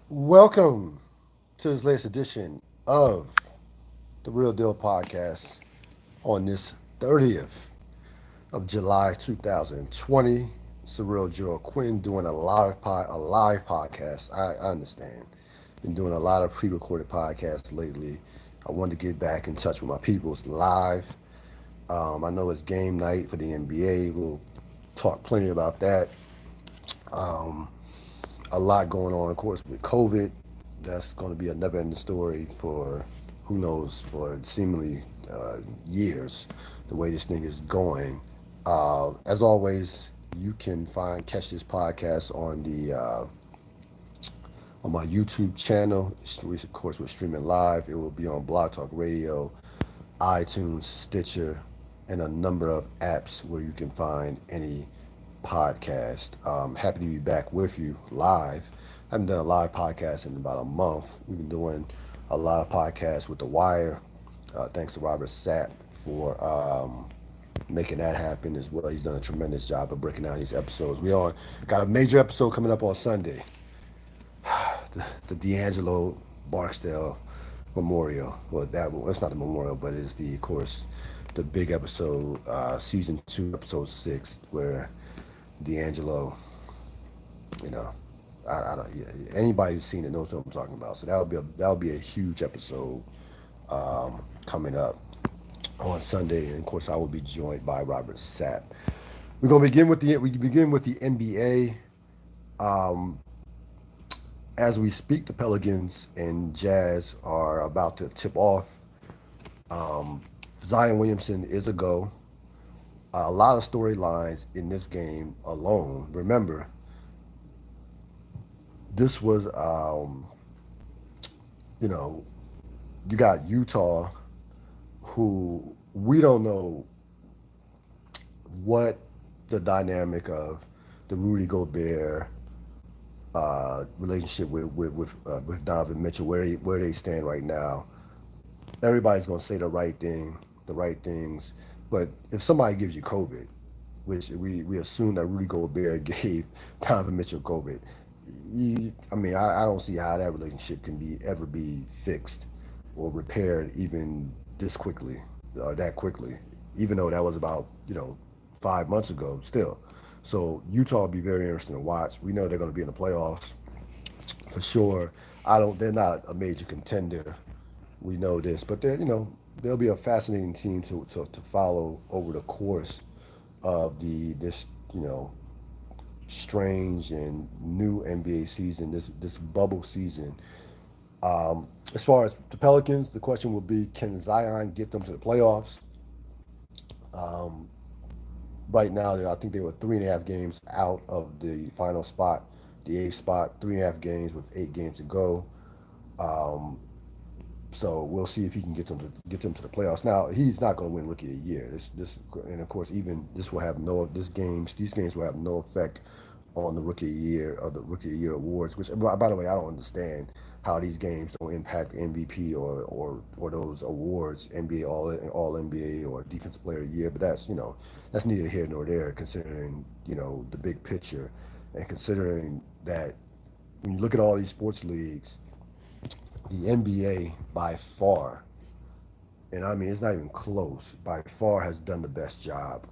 Welcome to this latest edition of the Real Deal Podcast on this 30th of July 2020. Cyril Gerald-Quinn doing a live podcast. I understand. Been doing a lot of pre-recorded podcasts lately. I wanted to get back in touch with my peoples live. I know it's game night for the NBA. We'll talk plenty about that. Um, a lot going on, of course, with COVID. That's going to be a never-ending story for who knows for seemingly years. The way this thing is going. As always, you can catch this podcast on my YouTube channel. Of course, we're streaming live. It will be on Blog Talk Radio, iTunes, Stitcher, and a number of apps where you can find any podcast. Happy to be back with you live. I haven't done a live podcast in about a month. We've been doing a lot of podcasts with The Wire. Thanks to Robert Sapp for making that happen as well. He's done a tremendous job of breaking down these episodes. Got a major episode coming up on Sunday. The D'Angelo Barksdale Memorial. Well, it's not the memorial, but it's of course, the big episode, season 2, episode 6, where D'Angelo, you know, I don't. Yeah, anybody who's seen it knows what I'm talking about. So that would be a huge episode coming up on Sunday, and of course, I will be joined by Robert Sapp. We begin with the NBA. Um, as we speak, the Pelicans and Jazz are about to tip off. Um, Zion Williamson is a go. A lot of storylines in this game alone. Remember, this was, you know, you got Utah, who we don't know what the dynamic of the Rudy Gobert relationship with Donovan Mitchell, where they stand right now. Everybody's gonna say the right things, but if somebody gives you COVID, which we assume that Rudy Gobert gave Donovan Mitchell COVID, I don't see how that relationship can ever be fixed or repaired even this quickly, that quickly, even though that was about 5 months ago still. So Utah will be very interesting to watch. We know they're going to be in the playoffs for sure. I don't. They're not a major contender. We know this, but they'll be a fascinating team to follow over the course of this strange and new NBA season, this bubble season. As far as the Pelicans, the question will be, can Zion get them to the playoffs? Um, right now, I think they were 3.5 games out of the final spot, the eighth spot, 3.5 games with 8 games to go. Um, so we'll see if he can get them to the playoffs. Now he's not going to win Rookie of the Year. And of course even this will have no this games these games will have no effect on the Rookie of the Year awards. Which, by the way, I don't understand how these games don't impact MVP or those awards, NBA All NBA or Defensive Player of the Year. But that's neither here nor there, considering the big picture, and considering that when you look at all these sports leagues, the NBA by far, and I mean it's not even close, by far has done the best job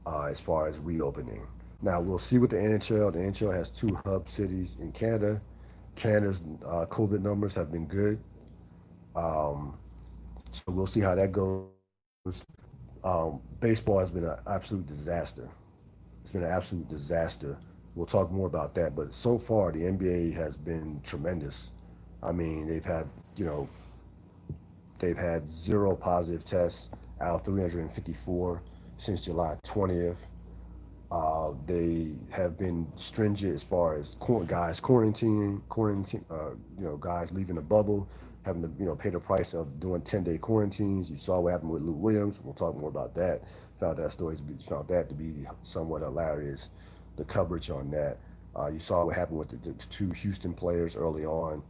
as far as reopening. Now we'll see with the NHL. The NHL has 2 hub cities in Canada. Canada's COVID numbers have been good, um, so we'll see how that goes. Baseball has been an absolute disaster. It's been an absolute disaster. We'll talk more about that, but so far the NBA has been tremendous. I mean, you know, they've had 0 positive tests out of 354 since July 20th. They have been stringent as far as guys guys leaving the bubble, having to pay the price of doing 10-day quarantines. You saw what happened with Lou Williams. We'll talk more about that. Found that to be somewhat hilarious. The coverage on that. You saw what happened with the 2 Houston players early on.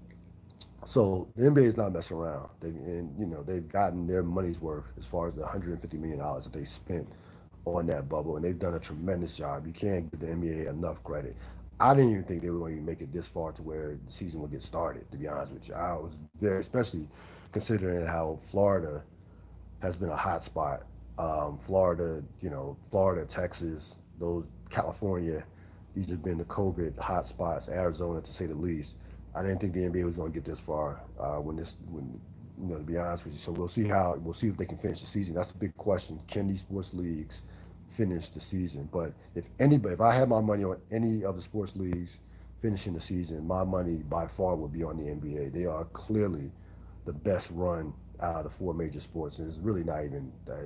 So the NBA is not messing around. They've gotten their money's worth as far as the $150 million that they spent on that bubble, and they've done a tremendous job. You can't give the NBA enough credit. I didn't even think they were going to make it this far to where the season would get started. To be honest with you, I was very, especially considering how Florida has been a hot spot. Florida, Florida, Texas, those California, these have been the COVID hot spots. Arizona, to say the least. I didn't think the NBA was going to get this far when to be honest with you. So we'll see if they can finish the season. That's a big question. Can these sports leagues finish the season? But if I had my money on any of the sports leagues finishing the season, my money by far would be on the NBA. They are clearly the best run out of the four major sports, and it's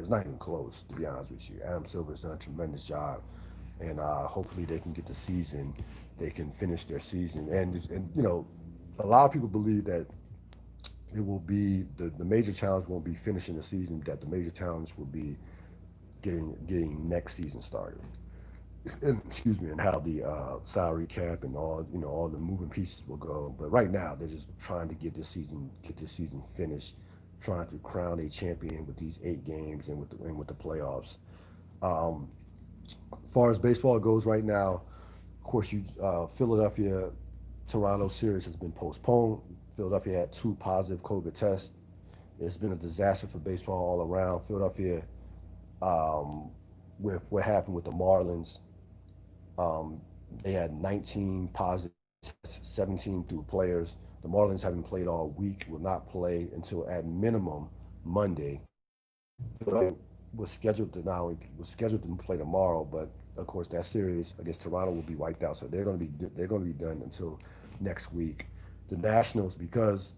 not even close, to be honest with you. Adam Silver's done a tremendous job, and hopefully they can get the season, they can finish their season, and a lot of people believe that it will be the major challenge won't be finishing the season, that the major challenge will be getting next season started. And, excuse me, and how the salary cap and all the moving pieces will go. But right now, they're just trying to get this season finished, trying to crown a champion with these 8 games and with the playoffs. Um, as far as baseball goes right now, of course, Philadelphia Toronto series has been postponed. Philadelphia had 2 positive COVID tests. It's been a disaster for baseball all around. Philadelphia, um, with what happened with the Marlins, um, they had 19 positive tests, 17 through players. The Marlins haven't played all week, will not play until at minimum Monday. Philadelphia was scheduled to play tomorrow, but of course that series against Toronto will be wiped out. So they're going to be done until next week. The Nationals, because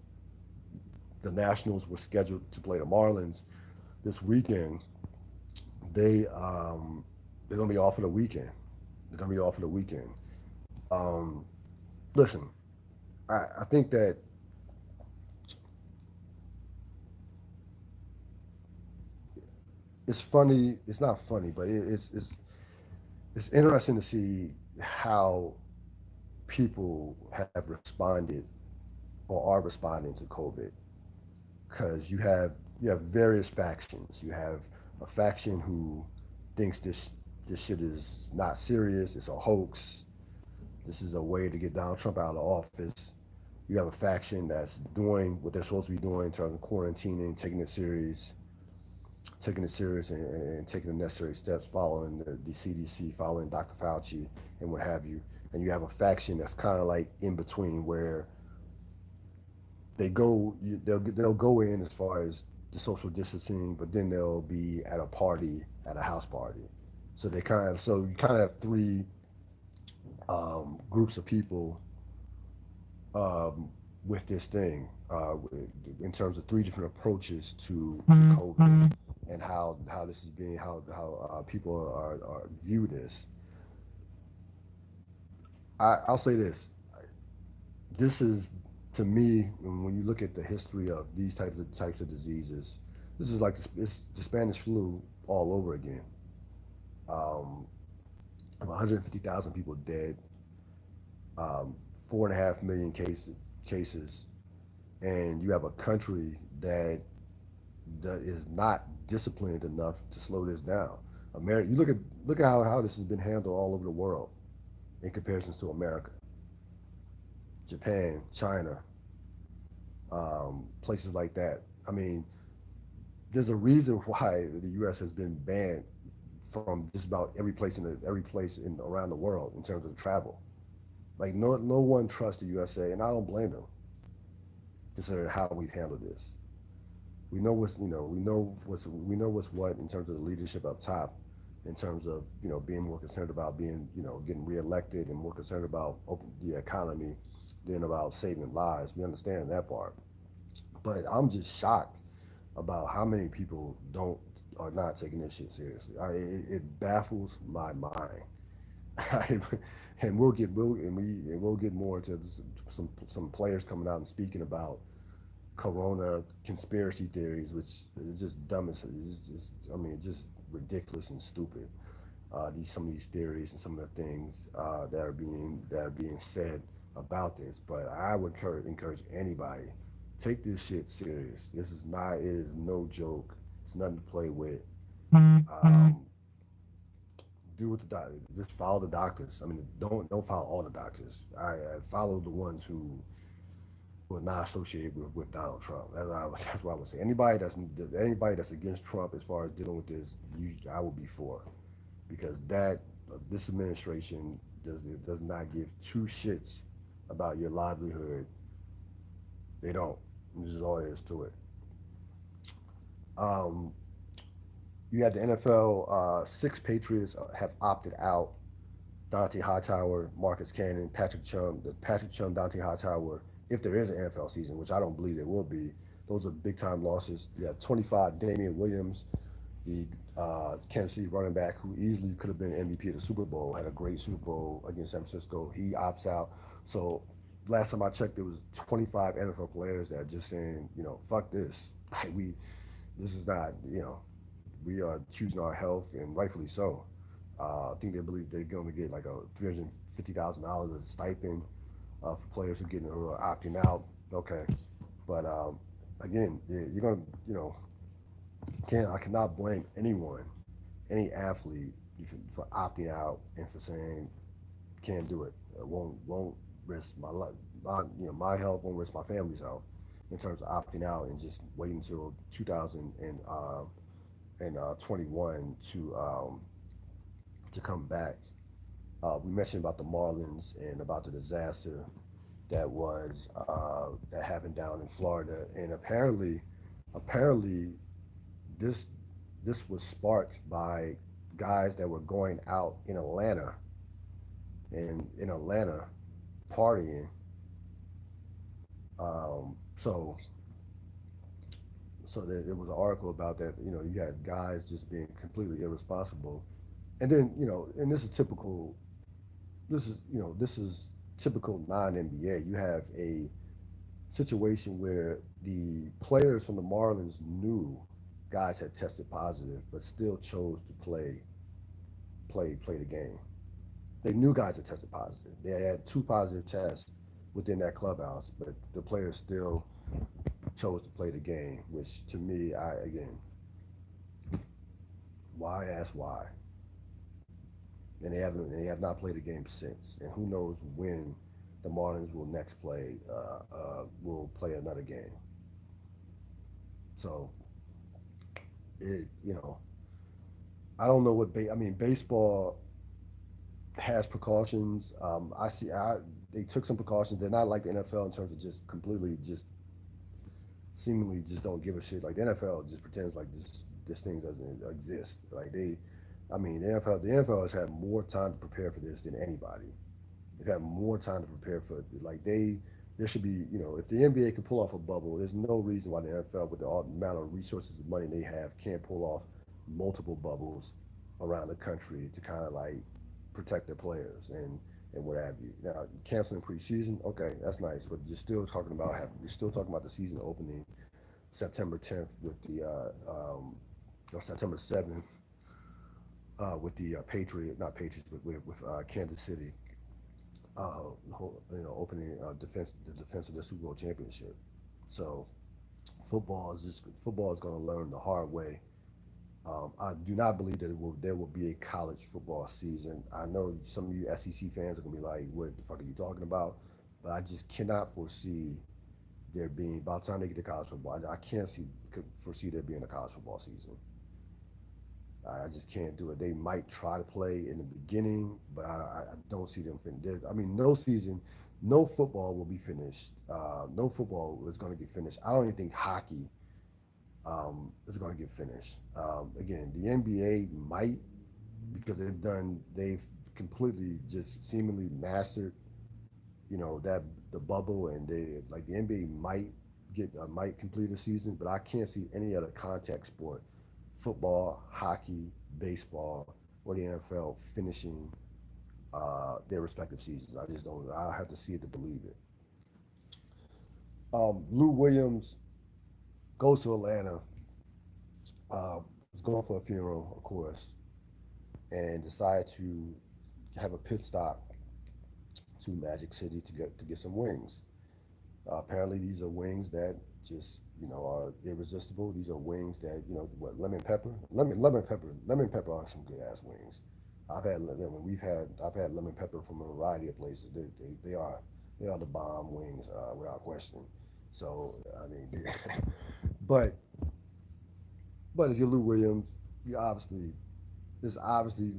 the Nationals were scheduled to play the Marlins this weekend, they're going to be off for the weekend. They're going to be off for the weekend. Um, Listen, I think that it's funny. It's not funny, but it's interesting to see how people have responded or are responding to COVID, because you have various factions. You have a faction who thinks this shit is not serious. It's a hoax. This is a way to get Donald Trump out of office. You have a faction that's doing what they're supposed to be doing in terms of quarantining, taking it serious, and taking the necessary steps, following the CDC, following Dr. Fauci, and what have you. And you have a faction that's kind of like in between, where they'll go in as far as the social distancing, but then they'll be at a party, at a house party. So you kind of have three groups of people um, with this thing, in terms of three different approaches to COVID, and how this is being how people are view this. I'll say this: this is, to me, when you look at the history of these types of diseases, this is like it's the Spanish flu all over again. Um, 150,000 people dead, um, 4.5 million cases, and you have a country that is not disciplined enough to slow this down. America, you look at how this has been handled all over the world in comparison to America, Japan, China, places like that. I mean, there's a reason why the U.S. has been banned from just about every place in around the world in terms of travel. Like no one trusts the USA, and I don't blame them, considering how we've handled this. We know what's what in terms of the leadership up top, in terms of being more concerned about being getting reelected, and more concerned about the economy than about saving lives. We understand that part, but I'm just shocked about how many people don't are not taking this shit seriously. It baffles my mind. And we'll get more into some players coming out and speaking about corona conspiracy theories, which is just dumb as I mean, just ridiculous and stupid. Some of these theories and some of the things that are being said about this. But I would encourage anybody, take this shit serious. This is not it is no joke. It's nothing to play with. Um, do what the doctor. Just follow the doctors. I mean, don't follow all the doctors. I follow the ones who are not associated with Donald Trump. That's what I would say. Anybody that's against Trump as far as dealing with this, I would be for, because this administration does not give two shits about your livelihood. They don't. This is all there is to it. Um, you had the NFL. Six Patriots have opted out. Dante Hightower, Marcus Cannon, Patrick Chung, Dante Hightower. If there is an NFL season, which I don't believe there will be, those are big time losses. You have 25 Damian Williams, the Kansas City running back who easily could have been MVP of the Super Bowl, had a great Super Bowl against San Francisco. He opts out. So last time I checked, there was 25 NFL players that are just saying, fuck this. This is not, we are choosing our health, and rightfully so. I think they believe they're going to get like a $350,000 of stipend for players who are opting out. Okay, but again, you're going to, I cannot blame anyone, any athlete, for opting out and for saying can't do it. Won't risk my life, my health. Won't risk my family's health in terms of opting out and just waiting until 2021 to come back. We mentioned about the Marlins and about the disaster that happened down in Florida, and apparently this this was sparked by guys that were going out in Atlanta partying. So that it was an article about that. You had guys just being completely irresponsible, and then and this is typical non NBA. You have a situation where the players from the Marlins knew guys had tested positive, but still chose to play the game. They knew guys had tested positive. They had two positive tests within that clubhouse, but the players still chose to play the game. Which to me, why ask why? And they have not played the game since. And who knows when the Marlins will next will play another game. So I don't know baseball has precautions. They took some precautions. They're not like the NFL in terms of just completely just seemingly just don't give a shit. Like the NFL just pretends like this thing doesn't exist. The NFL has had more time to prepare for this than anybody. They've had more time to prepare for it. There should be, if the NBA can pull off a bubble, there's no reason why the NFL, with the amount of resources and money they have, can't pull off multiple bubbles around the country to kind of like protect their players and what have you. Now, canceling preseason, okay, that's nice, but you're still talking about the season opening September 10th with or September 7th with the not Patriots, but with Kansas City, opening the defense of the Super Bowl championship. So football is going to learn the hard way. I do not believe that there will be a college football season. I know some of you SEC fans are going to be like, "What the fuck are you talking about?" But I just cannot foresee there being, by the time they get to college football, I can't foresee there being a college football season. I just can't do it. They might try to play in the beginning, but I don't see them finished. No season, no football will be finished. No football is going to get finished. I don't even think hockey is going to get finished. Again, the NBA might, because they've completely just seemingly mastered, that the bubble, and the NBA might complete a season, but I can't see any other contact sport, football, hockey, baseball, or the NFL finishing their respective seasons. I just don't. I have to see it to believe it. Lou Williams goes to Atlanta. Was going for a funeral, of course, and decided to have a pit stop to Magic City to get some wings. Apparently, these are wings that just are irresistible. These are wings that what lemon pepper are some good ass wings. I've had lemon pepper from a variety of places. They are the bomb wings without question. So I mean, but but if you're Lou Williams, you obviously it's obviously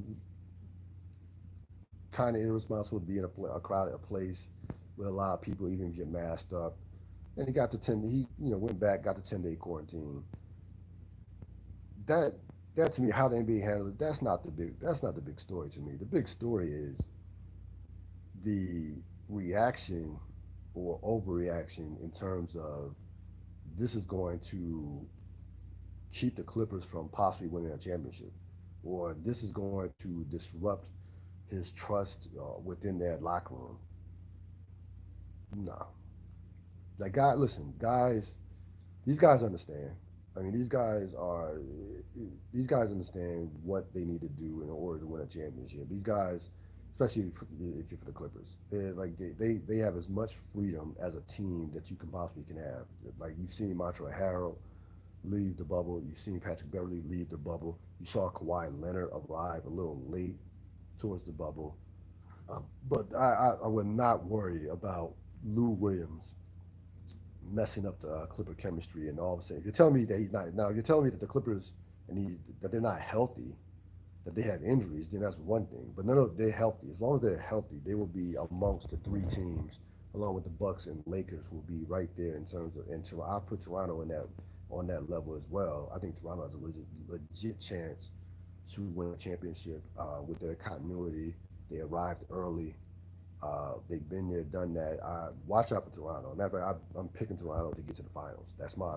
kind of irresponsible to be in a crowded place with a lot of people, even if you're masked up. And he got the 10. He went back, got the 10-day quarantine. That that to me, how the NBA handled it, that's not the big story to me. The big story is the reaction or overreaction in terms of this is going to keep the Clippers from possibly winning a championship, or this is going to disrupt his trust within that locker room. No, like listen, guys, these guys understand. I mean, these guys understand what they need to do in order to win a championship. These guys, especially if you're for the Clippers, they have as much freedom as a team that you can possibly can have. Like you've seen Montrezl Harrell leave the bubble, you've seen Patrick Beverly leave the bubble. You saw Kawhi Leonard arrive a little late towards the bubble, but I would not worry about Lou Williams messing up the Clipper chemistry and all of a sudden. If you're telling me that he's not now, if you're telling me that the Clippers that they're not healthy, that they have injuries, then that's one thing. But none of they're healthy. As long as they're healthy, they will be amongst the three teams, along with the Bucks and Lakers, will be right there in terms of. And I put Toronto in that on that level as well. I think Toronto has a legit chance to win a championship with their continuity. They arrived early. They've been there, done that. Watch out for Toronto. Matter of fact, I'm picking Toronto to get to the finals. That's my.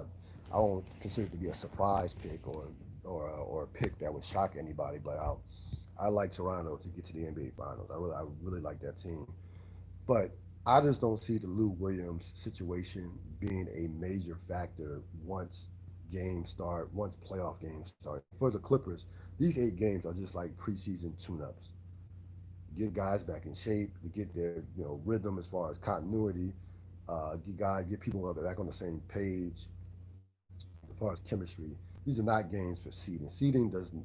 I don't consider it to be a surprise pick or a pick that would shock anybody, but I like Toronto to get to the NBA finals. I really like that team, but I just don't see the Lou Williams situation being a major factor once playoff games start. For the Clippers, these 8 games are just like preseason tune-ups, get guys back in shape, to get their rhythm as far as continuity, get people back on the same page as far as chemistry. These are not games for seeding. Seeding doesn't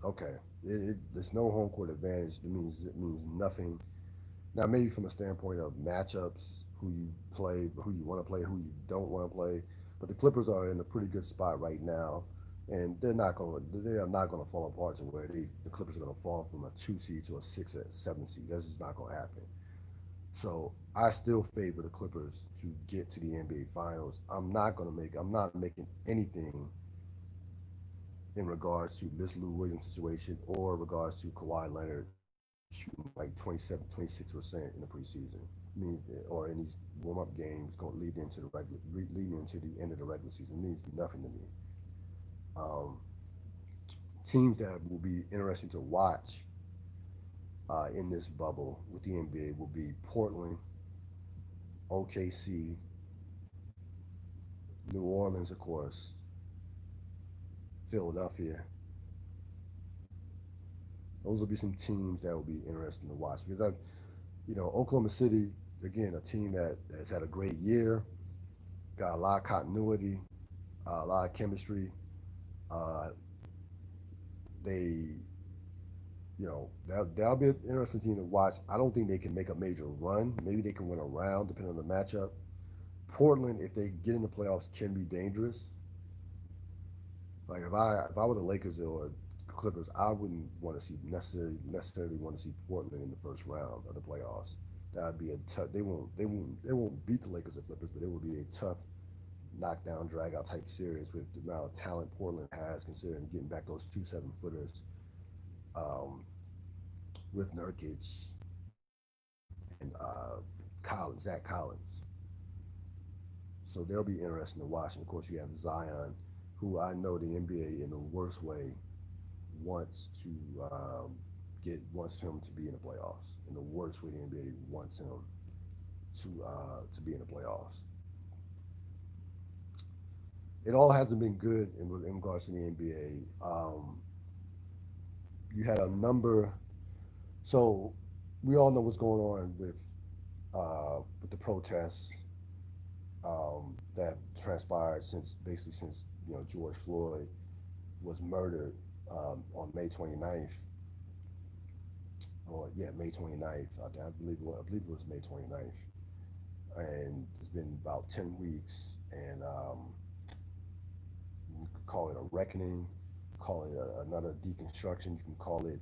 okay. There's no home court advantage. It means nothing. Now maybe from a standpoint of matchups, who you play, who you want to play, who you don't want to play. But the Clippers are in a pretty good spot right now, and they are not going to fall apart to where the Clippers are going to fall from a 2 seed to a 6 or 7 seed. That's just not going to happen. So I still favor the Clippers to get to the NBA Finals. I'm not making anything in regards to this Lou Williams situation or regards to Kawhi Leonard shooting like 27, 26% in the preseason. I mean, or in these warm up games going leading into the end of the regular season. It means nothing to me. Um, Teams that will be interesting to watch in this bubble with the NBA will be Portland, OKC, New Orleans, of course, Philadelphia. Those will be some teams that will be interesting to watch because Oklahoma City, again, a team that has had a great year, got a lot of continuity, a lot of chemistry. Uh, they, that'll be an interesting team to watch. I don't think they can make a major run. Maybe they can win a round depending on the matchup. Portland, if they get in the playoffs, can be dangerous. Like if I were the Lakers or Clippers, I wouldn't want to see necessarily want to see Portland in the first round of the playoffs. That'd be a tough. They won't beat the Lakers or Clippers, but it will be a tough knockdown, drag out type series with the amount of talent Portland has, considering getting back those 2 7-footers um, with Nurkic and Zach Collins. So they'll be interesting to watch. And of course, you have Zion, who I know the NBA in the worst way wants to wants him to be in the playoffs. In the worst way, the NBA wants him to be in the playoffs. It all hasn't been good in regards to the NBA. You had a number, so we all know what's going on with the protests that transpired since George Floyd was murdered on May 29th. or yeah, May 29th. I believe it was May 29th, and it's been about 10 weeks, and you could call it a reckoning, call it another deconstruction. You can call it,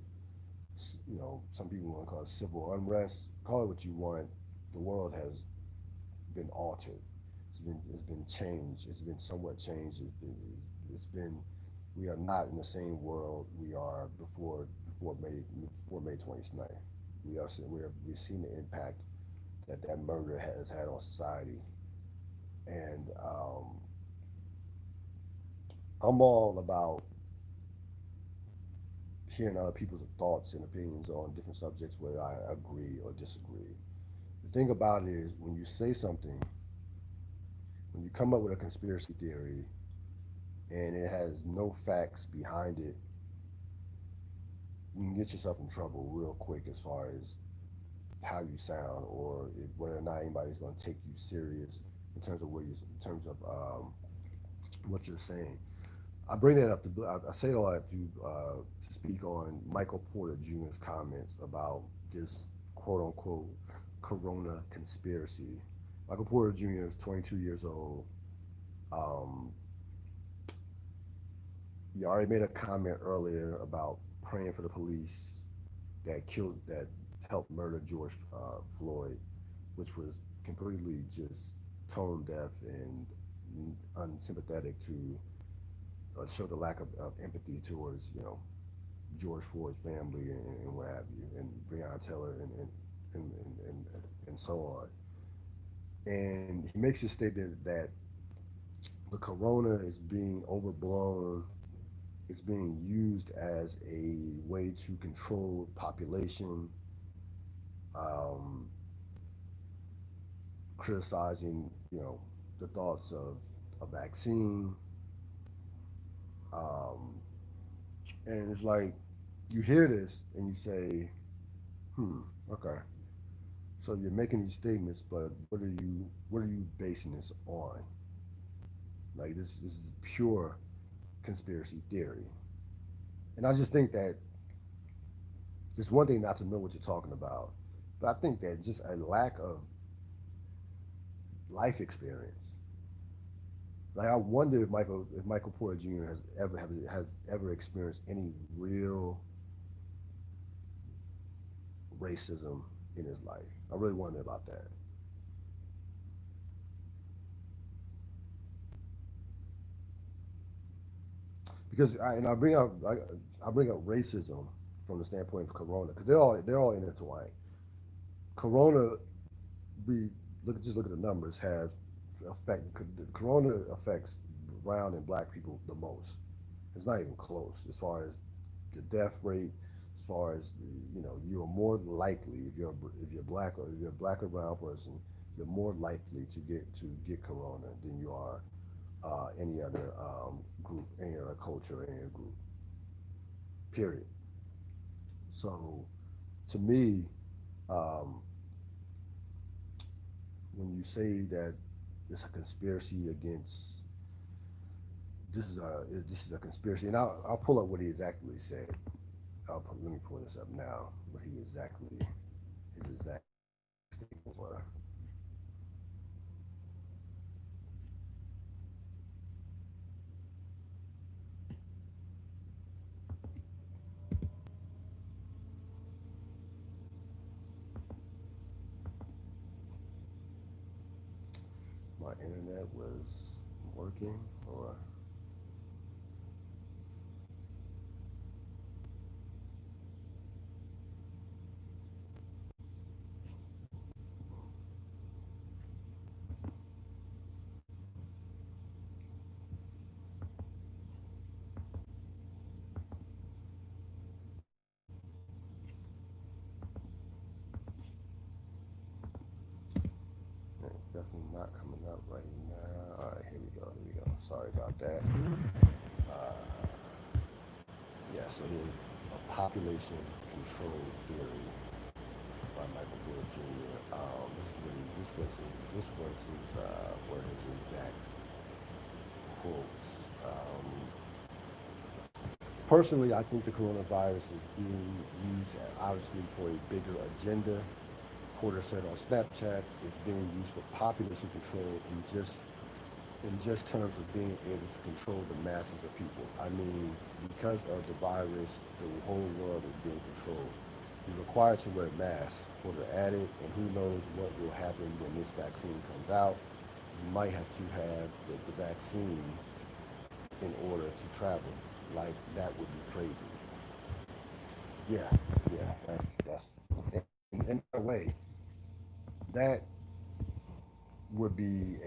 some people want to call it civil unrest. Call it what you want. The world has been altered. It's been changed. It's been somewhat changed. It's been we are not in the same world we are before May 29th. We've seen the impact that murder has had on society, and I'm all about hearing other people's thoughts and opinions on different subjects, whether I agree or disagree. The thing about it is, when you say something, when you come up with a conspiracy theory and it has no facts behind it, you can get yourself in trouble real quick as far as how you sound, or whether or not anybody's going to take you serious in terms of what you're saying. I bring that up I say it all that to speak on Michael Porter Jr.'s comments about this quote unquote Corona conspiracy. Michael Porter Jr. is 22 years old. Um, he already made a comment earlier about praying for the police that helped murder George Floyd, which was completely just tone deaf and unsympathetic to show the lack of empathy towards George Floyd's family and what have you, and Breonna Taylor and so on. And he makes a statement that the corona is being overblown. It's being used as a way to control population, um, criticizing the thoughts of a vaccine, um, and it's like you hear this and you say, "Hmm, okay." So you're making these statements, but what are you basing this on? Like this is pure conspiracy theory, and I just think that it's one thing not to know what you're talking about, but I think that just a lack of life experience. Like I wonder if Michael Porter Jr. has ever experienced any real racism in his life. I really wonder about that. Because I bring up racism from the standpoint of Corona, because they're all intertwined. Corona, we look at the numbers, have affect Corona affects brown and black people the most. It's not even close as far as the death rate. As far as you're more likely, if you're black, or if you're a black or brown person, you're more likely to get Corona than you are any other group, any other culture, any other group. Period. So, to me, um, when you say that it's a conspiracy against this is a conspiracy, and I'll pull up what he exactly said. Let me pull this up now. What his exact statements were. My internet was working, or definitely not coming up right now. All right, here we go. Here we go. Sorry about that. Yeah, so here's a population control theory by Michael Porter Jr. Were his exact quotes. Personally, I think the coronavirus is being used obviously for a bigger agenda. Porter said on Snapchat, it's being used for population control in just terms of being able to control the masses of people. I mean, because of the virus, the whole world is being controlled. You're required to wear masks, Porter added, and who knows what will happen when this vaccine comes out. You might have to have the vaccine in order to travel. Like, that would be crazy. Yeah, yeah, and by the way, that would be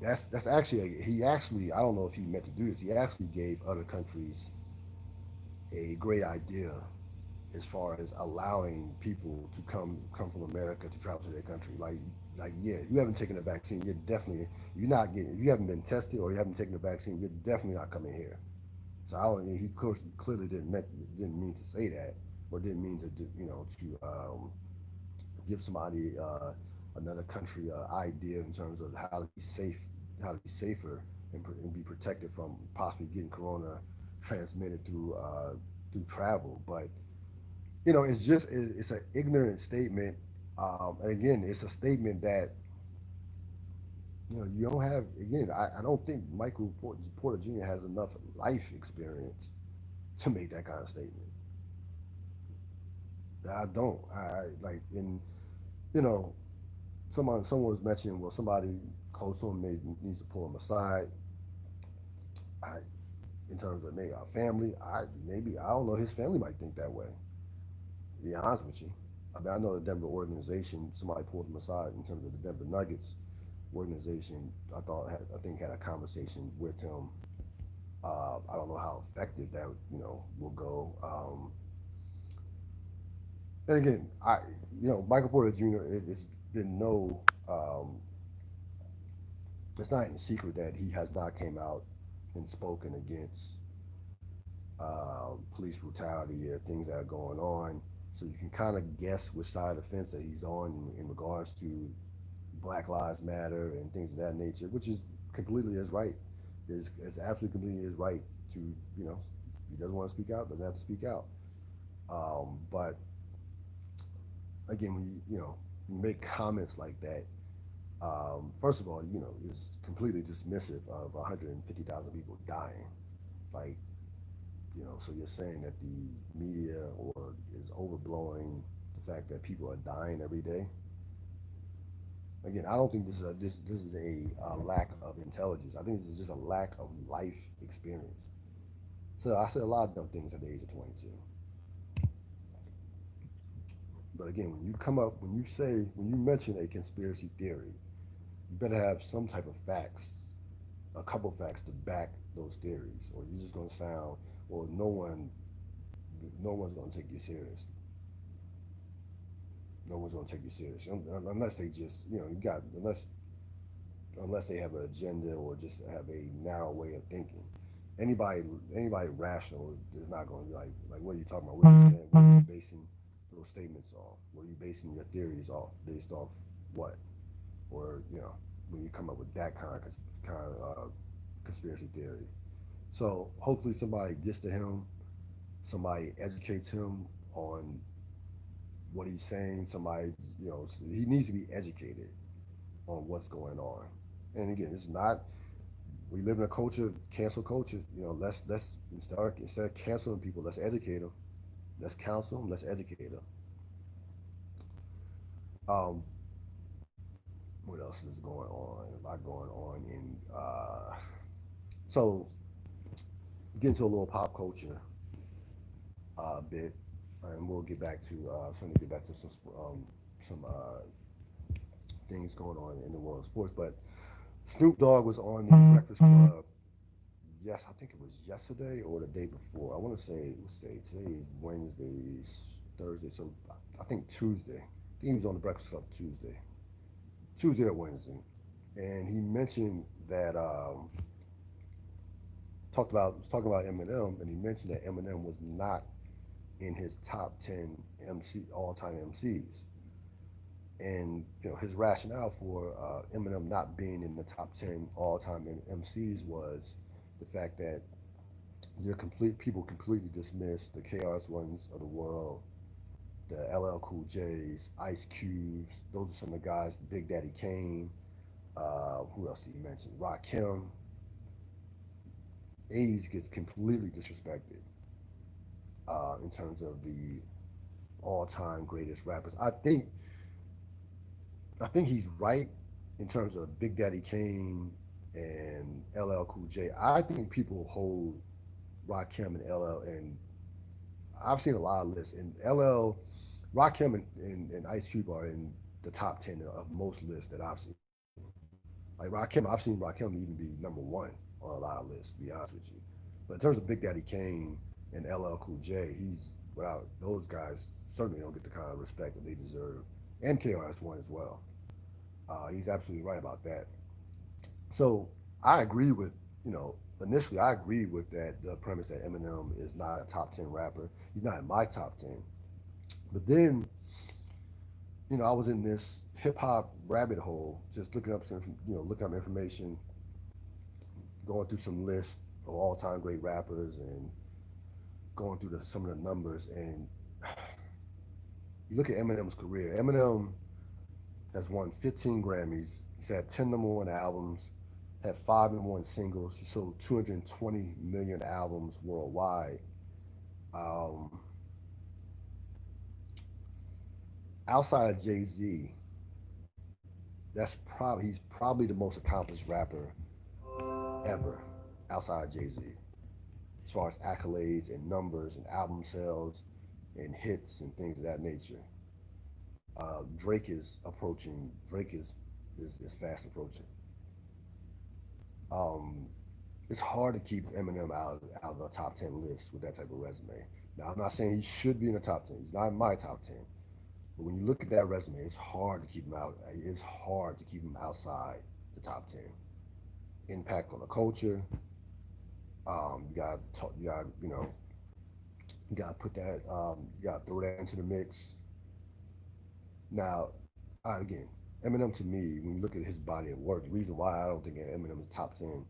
that's actually he actually I don't know if he meant to do this. He actually gave other countries a great idea as far as allowing people to come from America to travel to their country. Like yeah, you haven't taken a vaccine, you're not getting if you haven't been tested or you haven't taken a vaccine, you're definitely not coming here. So I don't he clearly didn't mean to say that or didn't mean to do, to give somebody another country idea in terms of how to be safe, how to be safer and be protected from possibly getting corona transmitted through travel. But it's just it's an ignorant statement, and again, it's a statement that you don't have. Again, I don't think Michael Porter Jr. has enough life experience to make that kind of statement. I don't. I like in you know someone was mentioning, well, somebody close to him needs to pull him aside. I, in terms of maybe our family, I don't know. His family might think that way. To be honest with you, I mean, I know the Denver organization. Somebody pulled him aside in terms of the Denver Nuggets organization. I think had a conversation with him. I don't know how effective that will go. And again, Michael Porter Jr. It's been no it's not any secret that he has not came out and spoken against police brutality or things that are going on. So you can kind of guess which side of the fence that he's on in regards to Black Lives Matter and things of that nature, which is completely his right. It's absolutely completely his right to, he doesn't want to speak out, doesn't have to speak out. But again, when you make comments like that, first of all, is completely dismissive of 150,000 people dying. Like, so you're saying that the media or is overblowing the fact that people are dying every day. Again, I don't think this is a lack of intelligence. I think this is just a lack of life experience. So I said a lot of dumb things at the age of 22. But again, when you mention a conspiracy theory, you better have some type of facts, a couple of facts to back those theories, or you're just gonna sound, or no one's gonna take you serious. No one's gonna take you serious unless they just, you got unless they have an agenda or just have a narrow way of thinking. Anybody anybody rational is not going to be like what are you talking about? What are you saying? What are you basing those statements off? What are you basing your theories off? Based off what? Or when you come up with that kind of conspiracy theory. So hopefully somebody gets to him, somebody educates him on what he's saying. Somebody, he needs to be educated on what's going on. And again, it's not. We live in a culture, cancel culture. Let's instead of canceling people, let's educate them. Let's counsel them. Let's educate them. Um, what else is going on? A lot going on in. So get into a little pop culture bit, and we'll get back to certainly get back to some things going on in the world of sports. But Snoop Dogg was on the Breakfast Club. Yes, I think it was yesterday or the day before. I want to say what's day? Today is Wednesday, Thursday. So I think Tuesday. I think he was on the Breakfast Club Tuesday or Wednesday, and he mentioned that was talking about Eminem, and he mentioned that Eminem was not in his top 10 all time MCs. And his rationale for Eminem not being in the top 10 all time MCs was the fact that People completely dismiss the KRS Ones of the world, the LL Cool J's, Ice Cubes. Those are some of the guys. Big Daddy Kane. Who else did you mention? Rakim. 80s gets completely disrespected in terms of the all-time greatest rappers. I think he's right in terms of Big Daddy Kane and LL Cool J. I think people hold Rakim and LL, and I've seen a lot of lists, and LL, Rakim and Ice Cube are in the top 10 of most lists that I've seen. Like Rakim, I've seen Rakim even be number one on a lot of lists, to be honest with you. But in terms of Big Daddy Kane and LL Cool J, he's without those guys certainly don't get the kind of respect that they deserve, and KRS-One as well. He's absolutely right about that. So I agree with, initially I agree with the premise that Eminem is not a top 10 rapper. He's not in my top 10. But then, I was in this hip hop rabbit hole, just looking up information, going through some lists of all time great rappers and going through some of the numbers. And you look at Eminem's career. Eminem has won 15 Grammys. He's had 10 number one albums, had five number one singles. He sold 220 million albums worldwide. Um, Outside of Jay Z, he's probably the most accomplished rapper ever outside of Jay Z, as far as accolades and numbers and album sales and hits and things of that nature. Drake is approaching. Drake is fast approaching. Um, it's hard to keep Eminem out of the top 10 list with that type of resume. Now I'm not saying he should be in the top 10. He's not in my top 10. But when you look at that resume, it's hard to keep him out. It's hard to keep him outside the top 10. Impact on the culture. You got to put that. You got to throw that into the mix. Now, again, Eminem to me, when you look at his body of work, the reason why I don't think Eminem is top 10,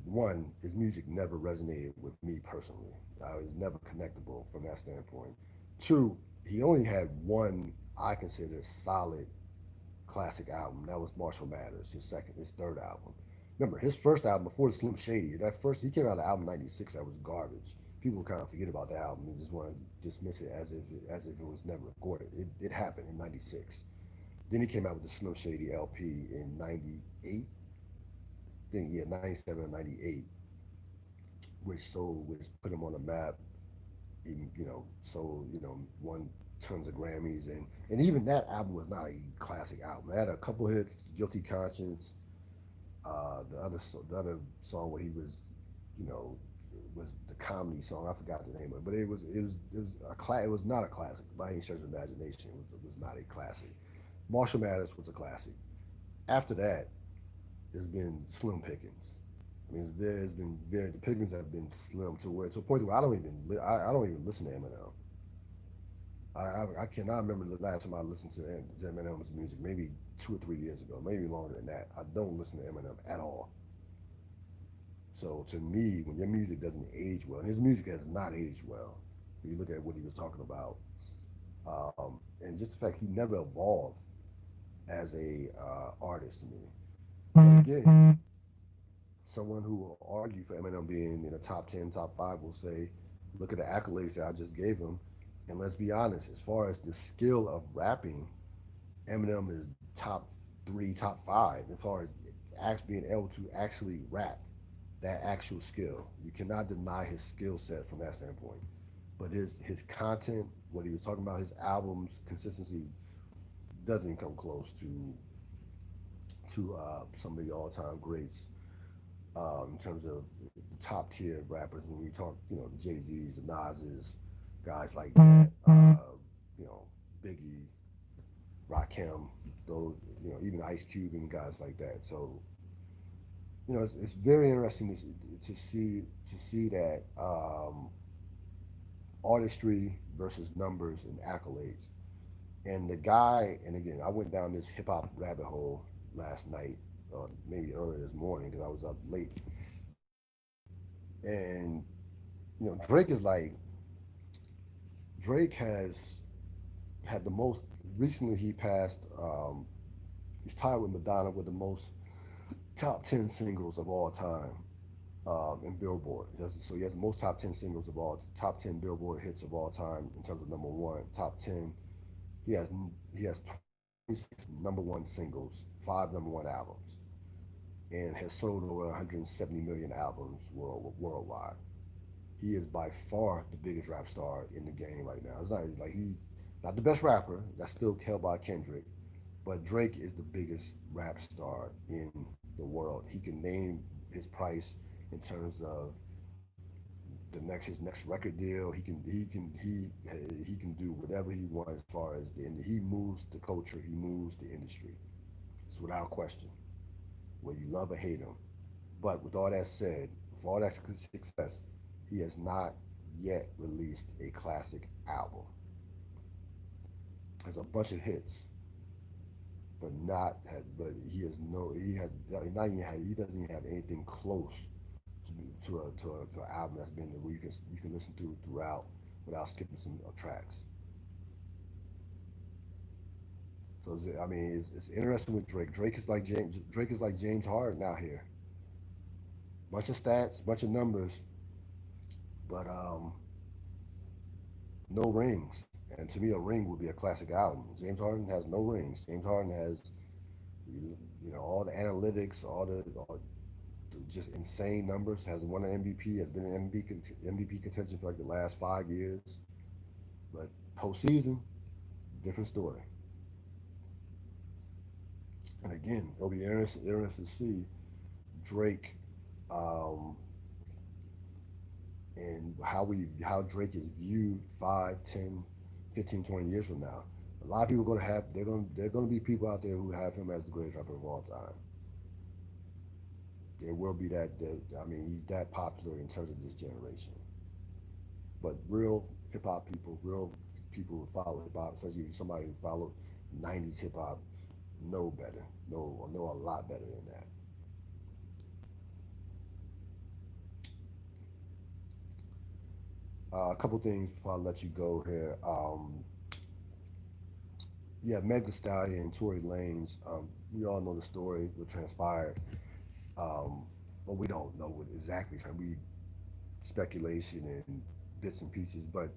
one, his music never resonated with me personally. I was never connectable from that standpoint. Two, he only had one I consider solid classic album. That was Marshall Mathers, his third album. Remember, his first album before the Slim Shady, he came out of the album '96 that was garbage. People kind of forget about the album and just want to dismiss it as if it was never recorded. It happened in '96. Then he came out with the Slim Shady LP in '98. Then yeah, '97 and '98, which put him on the map. Won tons of Grammys, and even that album was not a classic album. It had a couple hits, Guilty Conscience, the other song where he was, you know, was the comedy song. I forgot the name of it, but it was not a classic by any stretch of imagination. It was not a classic. Marshall Mathers was a classic. After that, there's been slim pickings. I mean, there's been the pickings have been slim to a point where I don't even listen to Eminem. I cannot remember the last time I listened to Eminem's music. Maybe 2 or 3 years ago, maybe longer than that. I don't listen to Eminem at all. So to me, when your music doesn't age well, and his music has not aged well, when you look at what he was talking about, and just the fact he never evolved as a artist to me. But again, someone who will argue for Eminem being in the top 10, top five will say, look at the accolades that I just gave him. And let's be honest, as far as the skill of rapping, Eminem is top three, top five, as far as being able to actually rap, that actual skill. You cannot deny his skill set from that standpoint. But his content, what he was talking about, his albums, consistency doesn't come close to some of the all time greats in terms of the top tier rappers. When we talk, the Jay Z's, the Nas's, guys like that, Biggie, Rakim, those, even Ice Cube and guys like that. So, it's very interesting to see that artistry versus numbers and accolades. And the guy, and again, I went down this hip hop rabbit hole last night, maybe earlier this morning because I was up late. And Drake is like Drake has had the most. Recently, he passed. He's tied with Madonna with the most top 10 singles of all time in Billboard. So he has the most top 10 singles of all top 10 Billboard hits of all time in terms of number one. Top 10. He has he has 26 number one singles, 5 number one albums, and has sold over 170 million albums worldwide. He is by far the biggest rap star in the game right now. It's not like he's not the best rapper. That's still held by Kendrick, but Drake is the biggest rap star in the world. He can name his price in terms of his next record deal. He can do whatever he wants as far as he moves the culture. He moves the industry. It's without question. Whether you love or hate him. But with all that said, with all that success, he has not yet released a classic album. Has a bunch of hits, but not had, but he has no he has not even had, he doesn't even have anything close to an album that's been where you can listen to throughout without skipping some tracks. So I mean, it's interesting with Drake. Drake is like James Harden out here. Bunch of stats, bunch of numbers, but no rings. And to me, a ring would be a classic album. James Harden has no rings. James Harden has all the analytics, the just insane numbers. Has won an MVP. Has been in MVP contention for like the last 5 years. But postseason, different story. And again, it'll be interesting to see Drake um, and how Drake is viewed 5, 10, 15, 20 years from now. A lot of people are going to have they're going to be people out there who have him as the greatest rapper of all time. There will be I mean, he's that popular in terms of this generation. But real hip hop people, real people who follow hip hop, especially somebody who followed '90s hip hop, know better. Know a lot better than that. A couple things before I let you go here. Yeah, Meg Thee Stallion and Tory Lanez. We all know the story, what transpired, um, but we don't know what exactly. We speculation and bits and pieces. But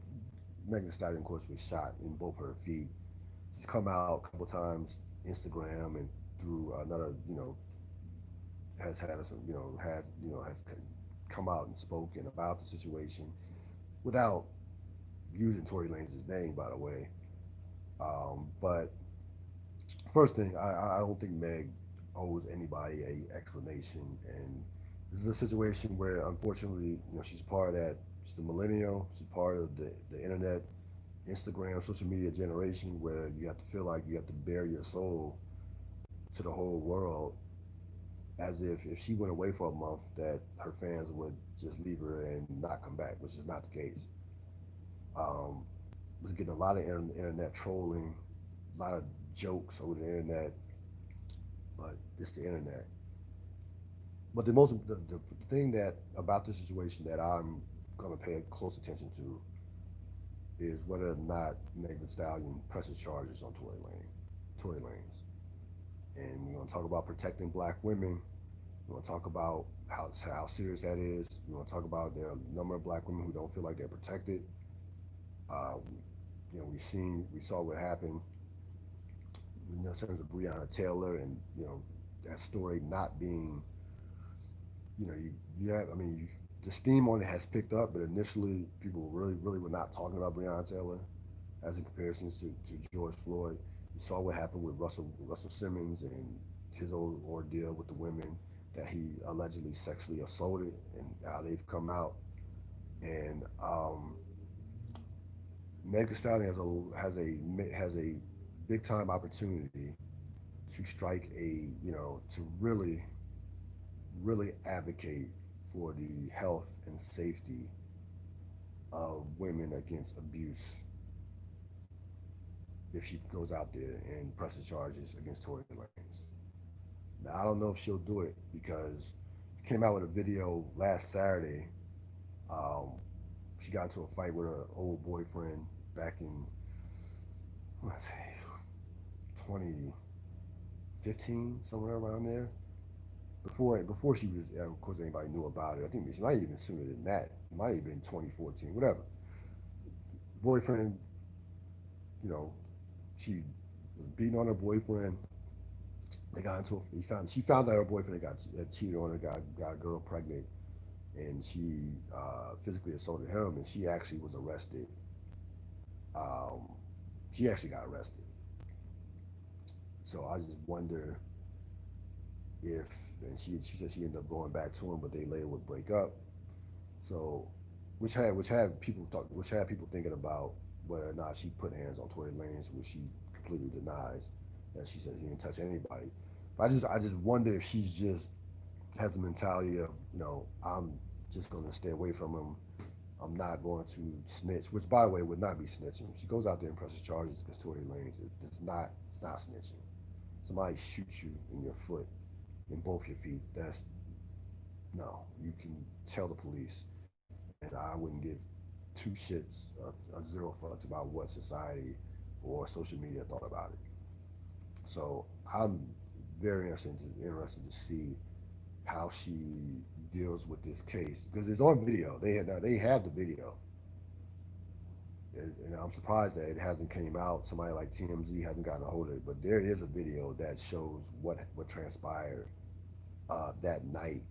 Meg Thee Stallion, of course, was shot in both her feet. She's come out a couple times, Instagram and through another, has had some, has come out and spoken about the situation without using Tory Lanez's name, by the way. But first thing, I don't think Meg owes anybody a explanation, and this is a situation where, unfortunately, she's part of that. She's a millennial. She's part of the internet, Instagram, social media generation, where you have to feel like you have to bare your soul to the whole world, as if she went away for a month, that her fans would just leave her and not come back, which is not the case. Um, was getting a lot of internet trolling, a lot of jokes over the internet, but it's the internet. But the thing that about this situation that I'm going to pay close attention to is whether or not Megan Thee Stallion presses charges on Tory Lanez. And we're going to talk about protecting black women. We're going to talk about how serious that is. We're going to talk about there are a number of black women who don't feel like they're protected. Uh, we saw what happened in terms of Breonna Taylor, and that story not being, you have, I mean, the steam on it has picked up, but initially people really were not talking about Breonna Taylor as in comparison to George Floyd. You saw what happened with Russell Simmons and his old ordeal with the women that he allegedly sexually assaulted, and how they've come out. And Meg Thee Stallion has a big time opportunity to strike to really advocate for the health and safety of women against abuse if she goes out there and presses charges against Tory Lanez. Now, I don't know if she'll do it because she came out with a video last Saturday, um, she got into a fight with her old boyfriend back in, let's say, 2015, somewhere around there. Before she was, of course, anybody knew about it. I think she might have even sooner than that. It might have been 2014, whatever. Boyfriend, you know, she was beating on her boyfriend. They got into he found she found out her boyfriend got cheated on her, got a girl pregnant, and she physically assaulted him, and she actually was arrested. Um, she actually got arrested. So I just wonder if, and she said she ended up going back to him, but they later would break up. So, which had people thinking about whether or not she put hands on Tory Lanez, which she completely denies. That she says he didn't touch anybody. But I just wonder if she's just has the mentality of, I'm just going to stay away from him. I'm not going to snitch, which by the way would not be snitching. If she goes out there and presses charges against Tory Lanez, it's not snitching. Somebody shoots you in your foot, in both your feet. That's no. You can tell the police, and I wouldn't give two shits, zero fucks about what society or social media thought about it. So I'm very interested to see how she deals with this case because it's on video. They have the video, and I'm surprised that it hasn't came out. Somebody like TMZ hasn't gotten a hold of it, but there is a video that shows what transpired that night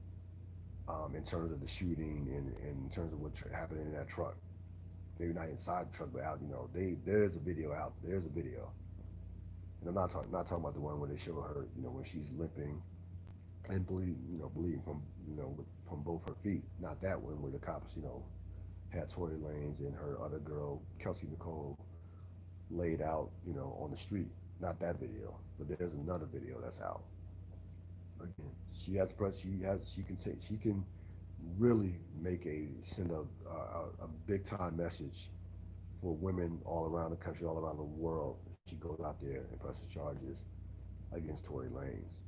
in terms of the shooting and in terms of what happened in that truck. Maybe not inside the truck, but out. There is a video out. There's a video, and I'm not talking about the one where they show her, when she's limping and bleeding from from both her feet. Not that one where the cops, had Tory Lanez and her other girl, Kelsey Nicole, laid out, on the street. Not that video, but there's another video that's out. Again, she has press. She can really send a big time message for women all around the country, all around the world. She goes out there and presses charges against Tory Lanez,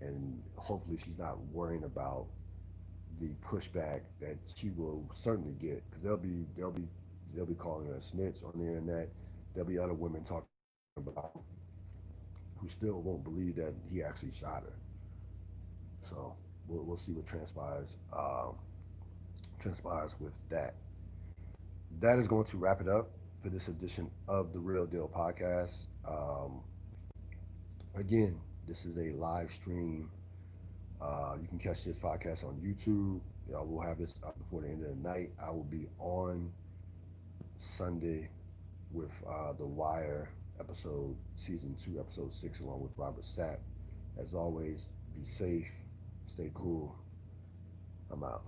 and hopefully she's not worrying about the pushback that she will certainly get because they'll be calling her a snitch on the internet. There'll be other women talking about who still won't believe that he actually shot her. So we'll see what transpires with that. That is going to wrap it up for this edition of the Real Deal Podcast. Again, this is a live stream. You can catch this podcast on YouTube. We'll have this up before the end of the night. I will be on Sunday with The Wire episode, season 2, episode 6, along with Robert Sapp. As always, be safe, stay cool. I'm out.